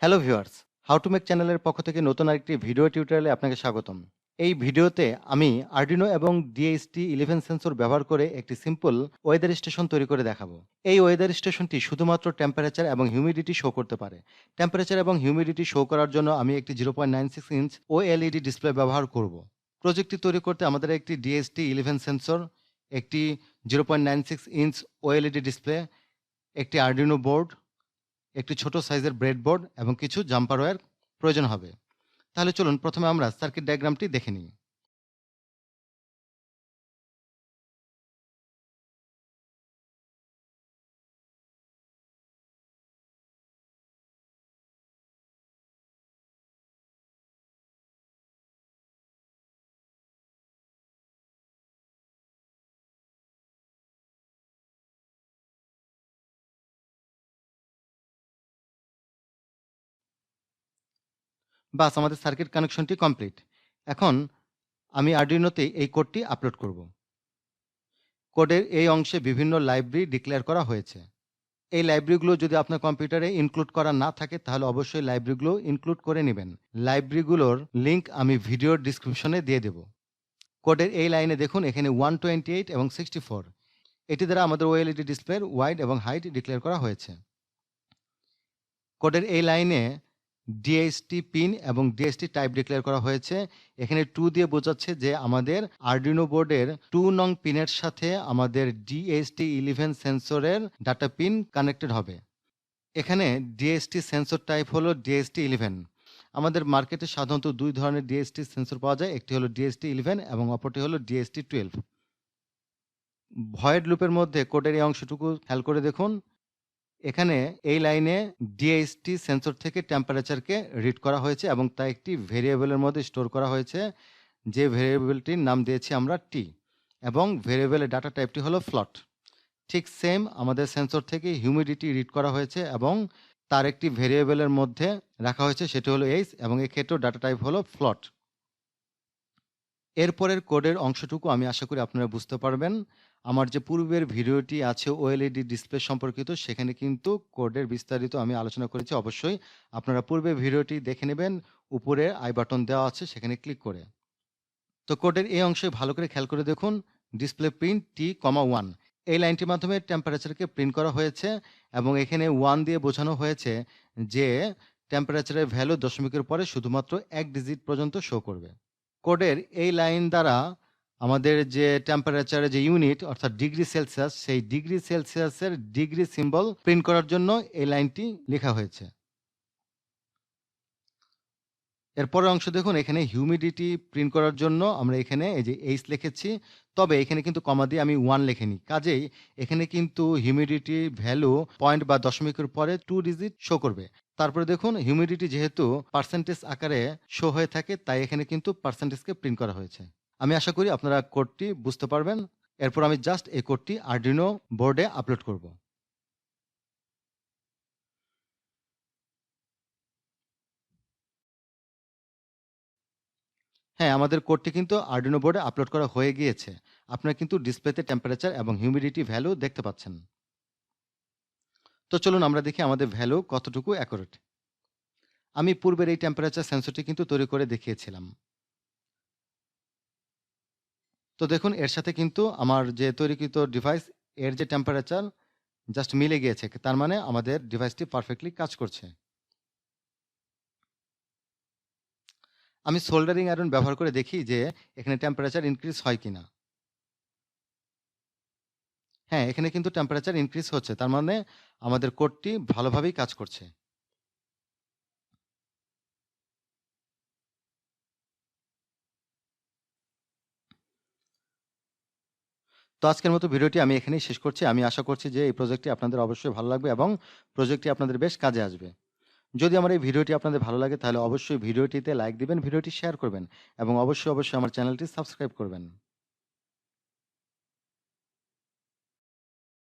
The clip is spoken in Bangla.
Hello viewers, how to make চ্যানেলের পক্ষ থেকে নতুন আরেকটি ভিডিও টিউটোরিয়ালে আপনাকে স্বাগতম। এই ভিডিওতে আমি আরডুইনো এবং DHT11 সেন্সর ব্যবহার করে একটি সিম্পল ওয়েদার স্টেশন তৈরি করে দেখাবো। এই ওয়েদার স্টেশনটি শুধুমাত্র টেম্পারেচার এবং হিউমিডিটি শো করতে পারে। টেম্পারেচার এবং হিউমিডিটি শো করার জন্য আমি একটি 0.96 ইঞ্চ OLED ডিসপ্লে ব্যবহার করব। প্রজেক্টটি তৈরি করতে আমাদের একটি DHT11 সেন্সর, একটি 0.96 ইঞ্চ OLED ডিসপ্লে, একটি আরডুইনো বোর্ড, একটি ছোট সাইজের ব্রেডবোর্ড এবং কিছু জাম্পার ওয়্যার প্রয়োজন হবে। তাহলে চলুন প্রথমে আমরা সার্কিট ডায়াগ্রামটি দেখে নিই। বাস, আমাদের সার্কিট কানেকশনটি কমপ্লিট। এখন আমি আরডুইনোতে এই কোডটি আপলোড করব। কোডের এই অংশে বিভিন্ন লাইব্রেরি ডিক্লেয়ার করা হয়েছে। এই লাইব্রেরিগুলো যদি আপনার কম্পিউটারে ইনক্লুড করা না থাকে তাহলে অবশ্যই লাইব্রেরিগুলো ইনক্লুড করে নেবেন। লাইব্রেরিগুলোর লিঙ্ক আমি ভিডিওর ডিসক্রিপশনে দিয়ে দেব। কোডের এই লাইনে দেখুন, এখানে 128 এবং 64 এটি দ্বারা আমাদের ওএলইডি ডিসপ্লের ওয়াইড এবং হাইট ডিক্লেয়ার করা হয়েছে। কোডের এই লাইনে ডিএসটি পিন এবং ডিএসটি টাইপ ডিক্লেয়ার করা হয়েছে। এখানে 2 দিয়ে বোঝাচ্ছে যে আমাদের আরডুইনো বোর্ডের 2 নং পিনের সাথে আমাদের DHT11 সেন্সরের ডাটা পিন কানেক্টেড হবে। এখানে ডিএসটি সেন্সর টাইপ হলো DHT11। আমাদের মার্কেটে সাধারণত 2 ধরনের ডিএসটি সেন্সর পাওয়া যায়, একটি হলো DHT11 এবং অপরটি হলো DHT12। ভয়েড লুপের মধ্যে কোডের এই অংশটুকু খেয়াল করে দেখুন, এখানে এই লাইনে ডিএসটি সেন্সর থেকে টেম্পারেচারকে রিড করা হয়েছে এবং তা একটি ভেরিয়েবলের মধ্যে স্টোর করা হয়েছে, যে ভেরিয়েবলটির নাম দিয়েছি আমরা টি, এবং ভেরিয়েবলের ডাটা টাইপটি হলো ফ্লট। ঠিক সেম আমাদের সেন্সর থেকে হিউমিডিটি রিড করা হয়েছে এবং তার একটি ভেরিয়েবলের মধ্যে রাখা হয়েছে, সেটি হলো এইচ, এবং এক্ষেত্রেও ডাটা টাইপ হলো ফ্লট। এরপরের কোডের অংশটুকু আমি আশা করি আপনারা বুঝতে পারবেন। আমার যে পূর্বের ভিডিওটি আছে ওএলইডি ডিসপ্লে সম্পর্কিত, সেখানে কিন্তু কোডের বিস্তারিত আমি আলোচনা করেছি। অবশ্যই আপনারা পূর্বের ভিডিওটি দেখে নেবেন, উপরে আই বাটন দেওয়া আছে, সেখানে ক্লিক করে। তো কোডের এই অংশে ভালো করে খেয়াল করে দেখুন, ডিসপ্লে প্রিন্ট T,1 এই লাইনটির মাধ্যমে টেম্পারেচারকে প্রিন্ট করা হয়েছে এবং এখানে 1 দিয়ে বোঝানো হয়েছে যে টেম্পারেচারের ভ্যালু দশমিকের পরে শুধুমাত্র 1 ডিজিট পর্যন্ত শো করবে। কোডের এই লাইন দ্বারা আমাদের যে টেম্পারেচারের যে ইউনিট অর্থাৎ ডিগ্রি সেলসিয়াস, সেই ডিগ্রি সেলসিয়াসের ডিগ্রি সিম্বল প্রিন্ট করার জন্য এই লাইনটি লেখা হয়েছে। এরপরের অংশ দেখুন, এখানে হিউমিডিটি প্রিন্ট করার জন্য আমরা এখানে এই যে এইচ লিখেছি, তবে এখানে কিন্তু কমা দিয়ে আমি 1 লিখিনি, কাজেই এখানে কিন্তু হিউমিডিটি ভ্যালু পয়েন্ট বা দশমিকের পরে 2 ডিজিট শো করবে। তারপরে দেখুন, হিউমিডিটি যেহেতু পার্সেন্টেজ আকারে শো হয়ে থাকে, তাই এখানে কিন্তু পার্সেন্টেজকে প্রিন্ট করা হয়েছে। আমি আশা করি আপনারা কোডটি বুঝতে পারবেন। এরপর আমি জাস্ট এই কোডটি আরডুইনো বোর্ডে আপলোড করব। হ্যাঁ, আমাদের কোডটি কিন্তু আরডুইনো বোর্ডে আপলোড করা হয়ে গিয়েছে। আপনারা কিন্তু ডিসপ্লেতে টেম্পারেচার এবং হিউমিডিটি ভ্যালু দেখতে পাচ্ছেন। তো চলুন আমরা দেখি আমাদের ভ্যালু কতটুকু অ্যাকুরেট। আমি পূর্বের এই টেম্পারেচার সেন্সরটি কিন্তু তৈরি করে দেখিয়েছিলাম। তো দেখুন, এর সাথে কিন্তু আমার যে তৈরিকৃত ডিভাইস, এর যে টেম্পারেচার জাস্ট মিলে গিয়েছে, তার মানে আমাদের ডিভাইসটি পারফেক্টলি কাজ করছে। আমি সোল্ডারিং আয়রন ব্যবহার করে দেখি যে এখানে টেম্পারেচার ইনক্রিজ হয় কিনা। হ্যাঁ, এখানে কিন্তু টেম্পারেচার ইনক্রিজ হচ্ছে, তার মানে আমাদের কোডটি ভালোভাবেই কাজ করছে। তো আজকের মতো ভিডিওটি আমি এখানেই শেষ করছি। আমি আশা করছি যে এই প্রজেক্টটি আপনাদের অবশ্যই ভালো লাগবে এবং প্রজেক্টটি আপনাদের বেশ কাজে আসবে। যদি আমার এই ভিডিওটি আপনাদের ভালো লাগে তাহলে অবশ্যই ভিডিওটিতে লাইক দিবেন, ভিডিওটি শেয়ার করবেন এবং অবশ্যই আমার চ্যানেলটি সাবস্ক্রাইব করবেন।